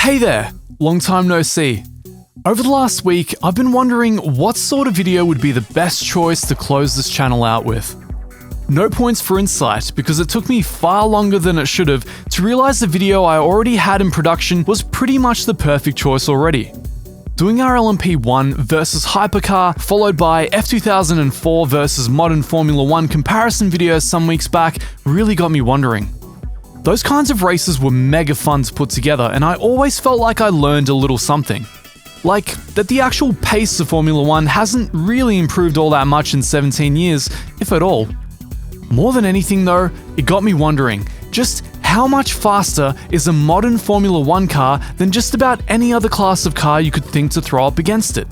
Hey there, long time no see. Over the last week, I've been wondering what sort of video would be the best choice to close this channel out with. No points for insight, because it took me far longer than it should have to realize the video I already had in production was pretty much the perfect choice already. Doing our LMP1 versus Hypercar, followed by F2004 versus modern Formula 1 comparison videos some weeks back, really got me wondering. Those kinds of races were mega fun to put together, and I always felt like I learned a little something. Like, that the actual pace of Formula 1 hasn't really improved all that much in 17 years, if at all. More than anything though, it got me wondering, just how much faster is a modern Formula 1 car than just about any other class of car you could think to throw up against it?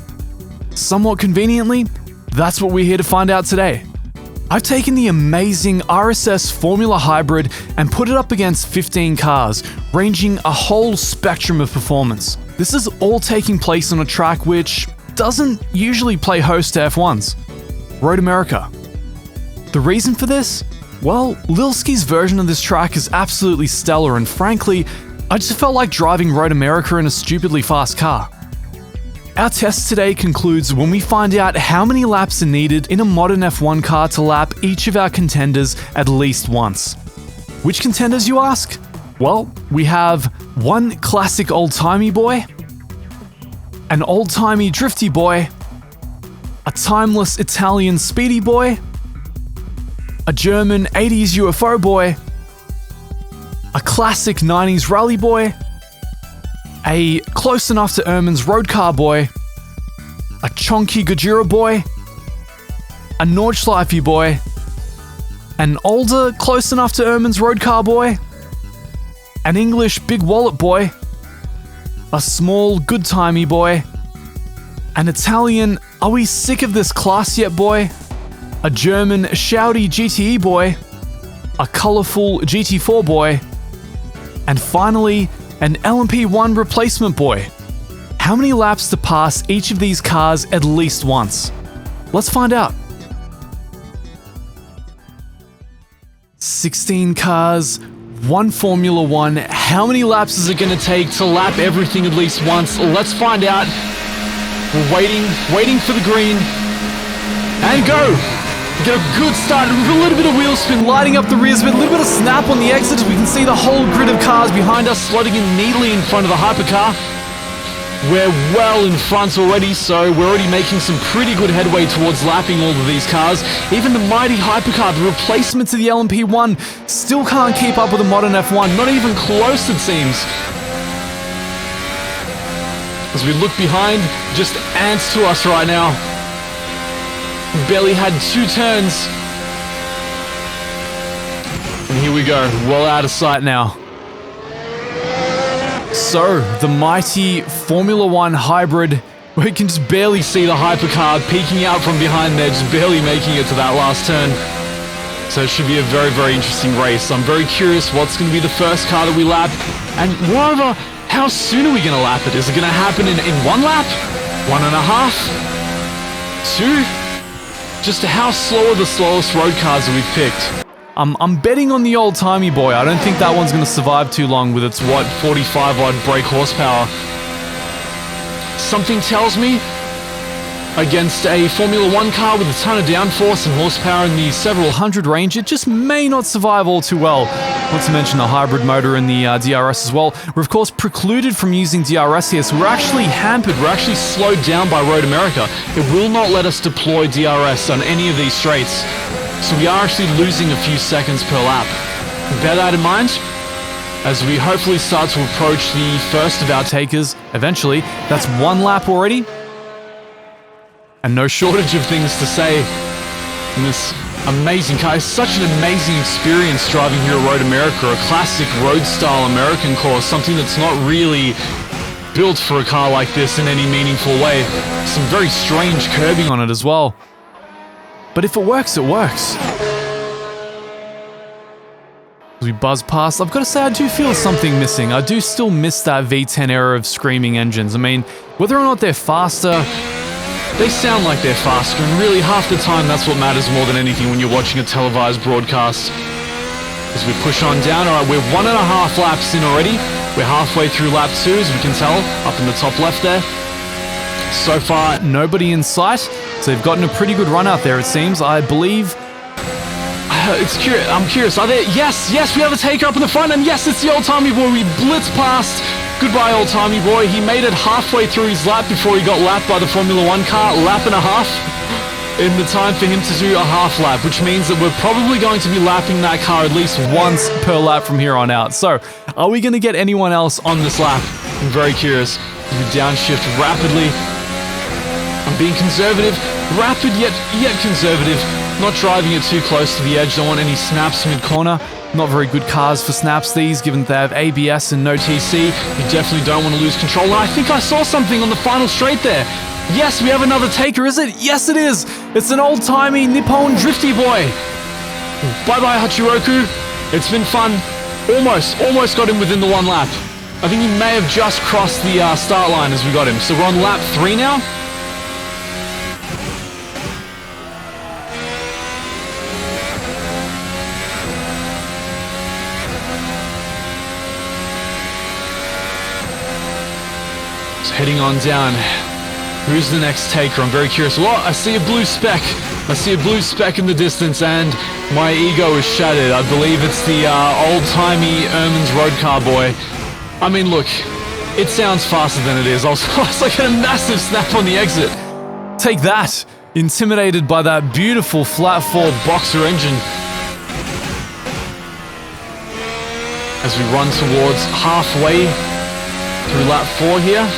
Somewhat conveniently, that's what we're here to find out today. I've taken the amazing RSS Formula Hybrid and put it up against 15 cars, ranging a whole spectrum of performance. This is all taking place on a track which doesn't usually play host to F1s, Road America. The reason for this? Well, Lilski's version of this track is absolutely stellar, and frankly, I just felt like driving Road America in a stupidly fast car. Our test today concludes when we find out how many laps are needed in a modern F1 car to lap each of our contenders at least once. Which contenders, you ask? Well, we have one classic old-timey boy, an old-timey drifty boy, a timeless Italian speedy boy, a German 80s UFO boy, a classic 90s rally boy, a close enough to Ehrman's road car boy, a chonky Gojira boy, a Nordschleife boy, an older close enough to Ehrman's road car boy, an English big wallet boy, a small good-timey boy, an Italian are we sick of this class yet boy, a German shouty GTE boy, a colourful GT4 boy, and finally, an LMP1 replacement boy. How many laps to pass each of these cars at least once? Let's find out. 16 cars, one Formula 1. How many laps is it going to take to lap everything at least once? Let's find out. We're waiting for the green. And go! Get a good start, a little bit of wheel spin, lighting up the rears, but a little bit of snap on the exit as we can see the whole grid of cars behind us slotting in neatly in front of the hypercar. We're well in front already, so we're already making some pretty good headway towards lapping all of these cars. Even the mighty hypercar, the replacement to the LMP1, still can't keep up with the modern F1, not even close it seems. As we look behind, just ants to us right now. Barely had 2 turns. And here we go, well out of sight now. So, the mighty Formula 1 hybrid, we can just barely see the hypercar peeking out from behind there, just barely making it to that last turn. So it should be a very, very interesting race. I'm very curious what's going to be the first car that we lap. And moreover, how soon are we going to lap it? Is it going to happen in 1 lap? 1.5? 2? Just how slow are the slowest road cars that we've picked? I'm betting on the old-timey boy. I don't think that one's going to survive too long with its, 45-odd brake horsepower. Something tells me against a Formula 1 car with a ton of downforce and horsepower in the several hundred range, it just may not survive all too well. Not to mention the hybrid motor in the DRS as well. We're of course precluded from using DRS here, so we're actually hampered, we're actually slowed down by Road America. It will not let us deploy DRS on any of these straights, so we are actually losing a few seconds per lap. Bear that in mind as we hopefully start to approach the first of our takers eventually. That's 1 lap already. And no shortage of things to say in this amazing car. It's such an amazing experience driving here at Road America, a classic road-style American course, something that's not really built for a car like this in any meaningful way. Some very strange curbing on it as well. But if it works, it works. As we buzz past, I've got to say I do feel something missing. I do still miss that V10 era of screaming engines. I mean, whether or not they're faster, they sound like they're faster, and really half the time that's what matters more than anything when you're watching a televised broadcast. As we push on down, alright, we're 1.5 laps in already. We're halfway through lap 2, as we can tell, up in the top left there. So far, nobody in sight, so they've gotten a pretty good run out there, it seems. I believe... I'm curious, are there... Yes, we have a taker up in the front, and yes, it's the old-timey boy. We blitz past. Goodbye, old-timey boy. He made it halfway through his lap before he got lapped by the Formula 1 car, lap and a half. In the time for him to do a half lap, which means that we're probably going to be lapping that car at least once per lap from here on out. So, are we going to get anyone else on this lap? I'm very curious. We downshift rapidly. I'm being conservative, rapid yet conservative. Not driving it too close to the edge. Don't want any snaps mid-corner. Not very good cars for snaps these, given that they have ABS and no TC. You definitely don't want to lose control. And I think I saw something on the final straight there. Yes, we have another taker, is it? Yes, it is. It's an old-timey Nippon drifty boy. Bye-bye, Hachiroku. It's been fun. Almost got him within the one lap. I think he may have just crossed the start line as we got him. So we're on lap 3 now. So heading on down. Who's the next taker? I'm very curious. Well, I see a blue speck. I see a blue speck in the distance, and my ego is shattered. I believe it's the old-timey Erman's road car boy. I mean, look, it sounds faster than it is. I was like a massive snap on the exit. Take that! Intimidated by that beautiful flat-four boxer engine. As we run towards halfway through lap 4 here.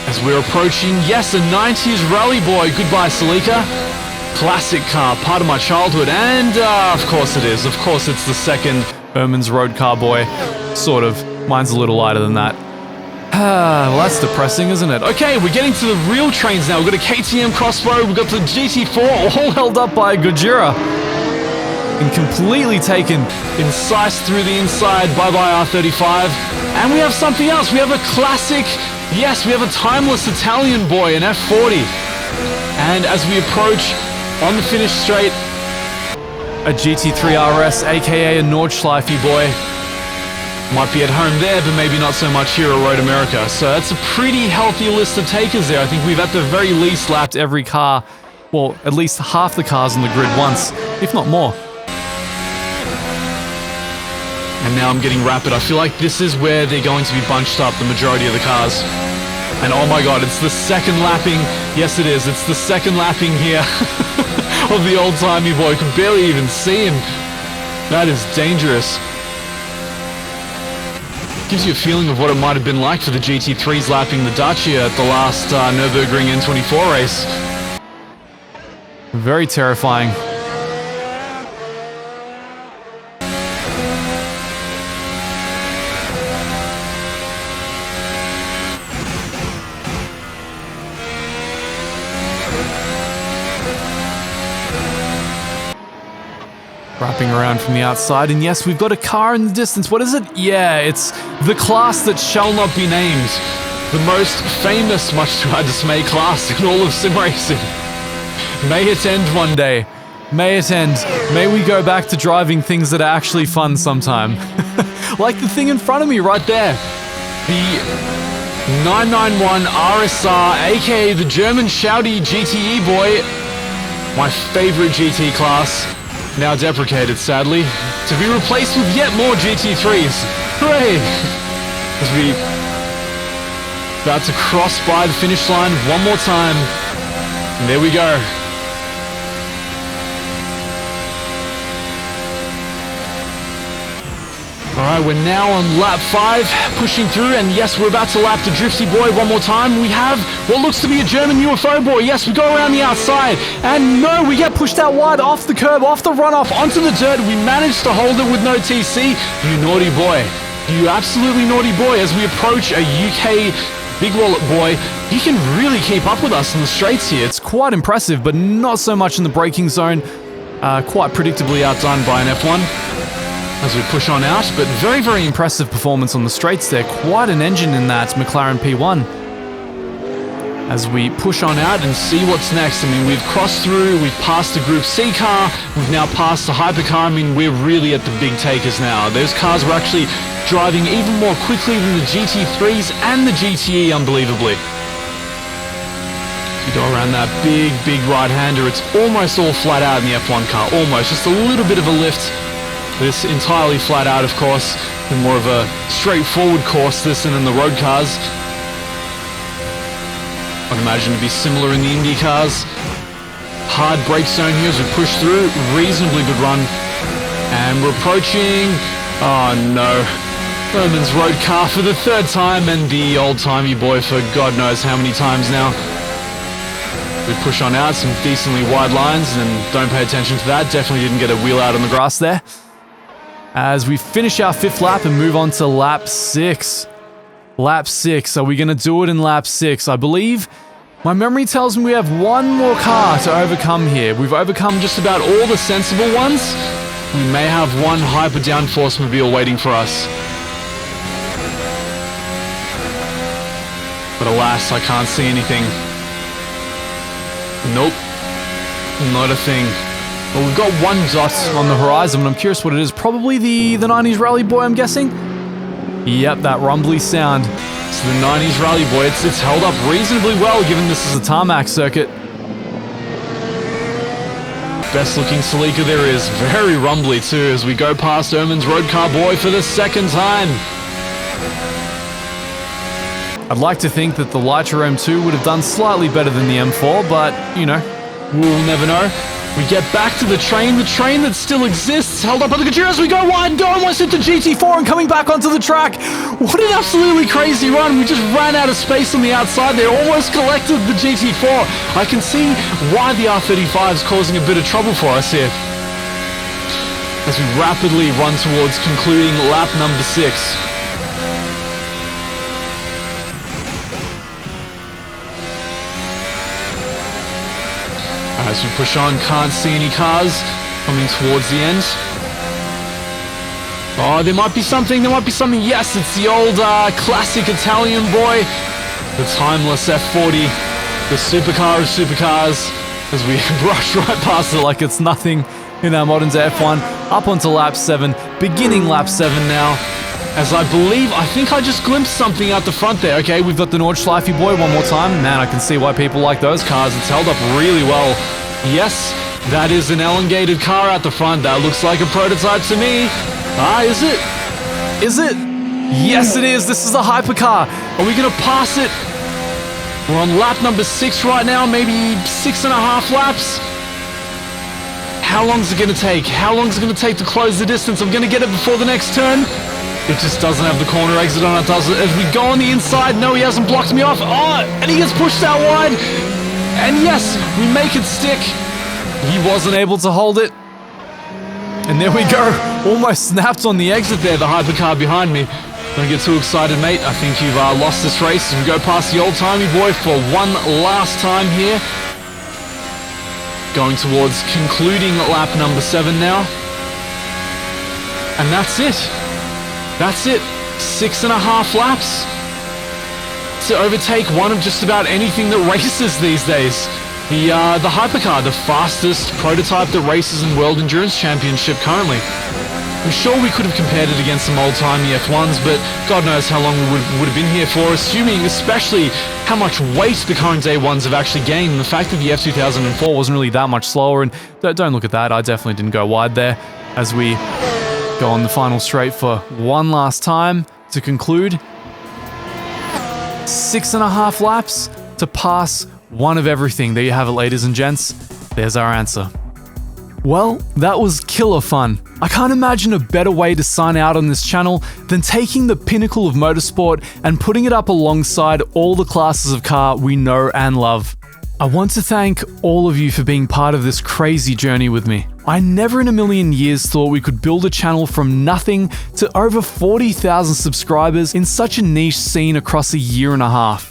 As we're approaching, yes, a 90s rally boy. Goodbye, Celica. Classic car, part of my childhood, and of course it is. Of course it's the second Erman's road car boy. Sort of. Mine's a little lighter than that. Well, that's depressing, isn't it? Okay, we're getting to the real trains now. We've got a KTM Crossbow, we've got the GT4, all held up by a Gojira. And completely taken, incised through the inside. Bye-bye, R35. And we have something else. We have a classic... Yes, we have a timeless Italian boy, an F40. And as we approach on the finish straight, a GT3 RS, aka a Nordschleify boy. Might be at home there, but maybe not so much here at Road America. So that's a pretty healthy list of takers there. I think we've at the very least lapped every car, well, at least half the cars on the grid once, if not more. And now I'm getting rapid. I feel like this is where they're going to be bunched up, the majority of the cars. And oh my god, it's the second lapping. Yes, it is. It's the second lapping here of the old-timey boy. You can barely even see him. That is dangerous. Gives you a feeling of what it might have been like for the GT3s lapping the Dacia at the last Nürburgring N24 race. Very terrifying. Wrapping around from the outside, and yes, we've got a car in the distance. What is it? Yeah, it's the class that shall not be named. The most famous, much to our dismay, class in all of sim racing. May it end one day. May it end. May we go back to driving things that are actually fun sometime. Like the thing in front of me right there. The 991 RSR, aka the German shouty GTE boy. My favorite GT class. Now deprecated, sadly, to be replaced with yet more GT3s. Hooray! As we about to cross by the finish line one more time. And there we go. Alright, we're now on lap 5, pushing through, and yes, we're about to lap the drifty boy one more time. We have what looks to be a German UFO boy. Yes, we go around the outside, and no, we get pushed out wide off the curb, off the runoff, onto the dirt. We managed to hold it with no TC. You naughty boy. You absolutely naughty boy. As we approach a UK big wallet boy, he can really keep up with us in the straights here. It's quite impressive, but not so much in the braking zone. Quite predictably outdone by an F1. As we push on out, but very, very impressive performance on the straights there. Quite an engine in that McLaren P1. as we push on out and see what's next. I mean, we've crossed through, we've passed the Group C car, we've now passed the hypercar. I mean, we're really at the big takers now. Those cars were actually driving even more quickly than the GT3s and the GTE, unbelievably. You go around that big right-hander, it's almost all flat out in the F1 car, almost. Just a little bit of a lift. This entirely flat out, of course, and more of a straightforward course, this and in the road cars. I'd imagine it'd be similar in the Indy cars. Hard brake zone here as we push through, reasonably good run. And we're approaching, oh no, Roman's road car for the third time, and the old-timey boy for God knows how many times now. We push on out, some decently wide lines, and don't pay attention to that. Definitely didn't get a wheel out on the grass there. As we finish our 5th lap and move on to lap 6. Lap 6, are we going to do it in lap 6? I believe my memory tells me we have one more car to overcome here. We've overcome just about all the sensible ones. We may have one hyper downforce mobile waiting for us. But alas, I can't see anything. Nope, not a thing. Well, we've got one dot on the horizon, and I'm curious what it is. Probably the 90s Rally Boy, I'm guessing? Yep, that rumbly sound. It's the 90s Rally Boy. It's held up reasonably well, given this is a tarmac circuit. Best looking Celica there is. Very rumbly too, as we go past Erman's Road Car Boy for the second time. I'd like to think that the Lytra M2 would have done slightly better than the M4, but, you know, we'll never know. We get back to the train that still exists, held up by the Gajira as we go wide, go almost into GT4 and coming back onto the track. What an absolutely crazy run. We just ran out of space on the outside there, almost collected the GT4. I can see why the R35 is causing a bit of trouble for us here, as we rapidly run towards concluding lap number 6. As we push on, can't see any cars coming towards the end. Oh, there might be something, Yes, it's the old classic Italian boy, the timeless F40, the supercar of supercars, as we brush right past it like it's nothing in our modern day F1. Up onto lap 7, beginning lap 7 now. As I think I just glimpsed something out the front there. Okay, we've got the Nordschleife boy one more time. Man, I can see why people like those cars. It's held up really well. Yes, that is an elongated car out the front. That looks like a prototype to me. Is it? Is it? Yes, it is. This is a hypercar. Are we going to pass it? We're on lap number 6 right now, maybe 6.5 laps. How long is it going to take? How long is it going to take to close the distance? I'm going to get it before the next turn. It just doesn't have the corner exit on it, does it? As we go on the inside, no, he hasn't blocked me off. Oh, and he gets pushed out wide. And yes, we make it stick. He wasn't able to hold it. And there we go. Almost snapped on the exit there, the hypercar behind me. Don't get too excited, mate. I think you've lost this race. As we go past the old-timey boy for one last time here. Going towards concluding lap number 7 now. And that's it. That's it. 6.5 laps to overtake one of just about anything that races these days. The hypercar, the fastest prototype that races in World Endurance Championship currently. I'm sure we could have compared it against some old-timey F1s, but God knows how long we would have been here for, assuming especially how much weight the current day ones have actually gained, and the fact that the F2004 wasn't really that much slower. And don't look at that, I definitely didn't go wide there, as we go on the final straight for one last time to conclude. 6.5 laps to pass one of everything. There you have it, ladies and gents. There's our answer. Well, that was killer fun. I can't imagine a better way to sign out on this channel than taking the pinnacle of motorsport and putting it up alongside all the classes of car we know and love. I want to thank all of you for being part of this crazy journey with me. I never in a million years thought we could build a channel from nothing to over 40,000 subscribers in such a niche scene across a year and a half.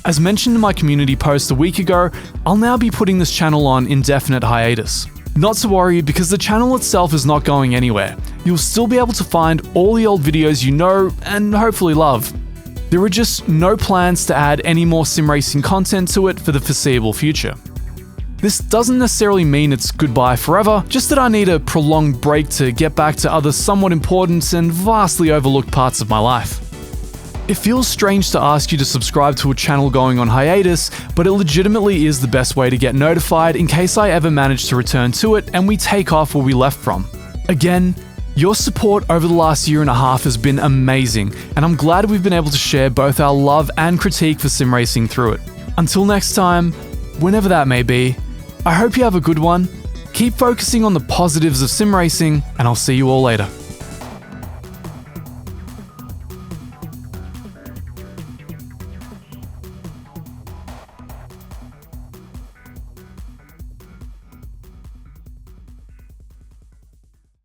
As mentioned in my community post a week ago, I'll now be putting this channel on indefinite hiatus. Not to worry, because the channel itself is not going anywhere. You'll still be able to find all the old videos you know and hopefully love. There are just no plans to add any more sim racing content to it for the foreseeable future. This doesn't necessarily mean it's goodbye forever, just that I need a prolonged break to get back to other somewhat important and vastly overlooked parts of my life. It feels strange to ask you to subscribe to a channel going on hiatus, but it legitimately is the best way to get notified in case I ever manage to return to it and we take off where we left from. Again, your support over the last year and a half has been amazing, and I'm glad we've been able to share both our love and critique for sim racing through it. Until next time, whenever that may be, I hope you have a good one, keep focusing on the positives of sim racing, and I'll see you all later.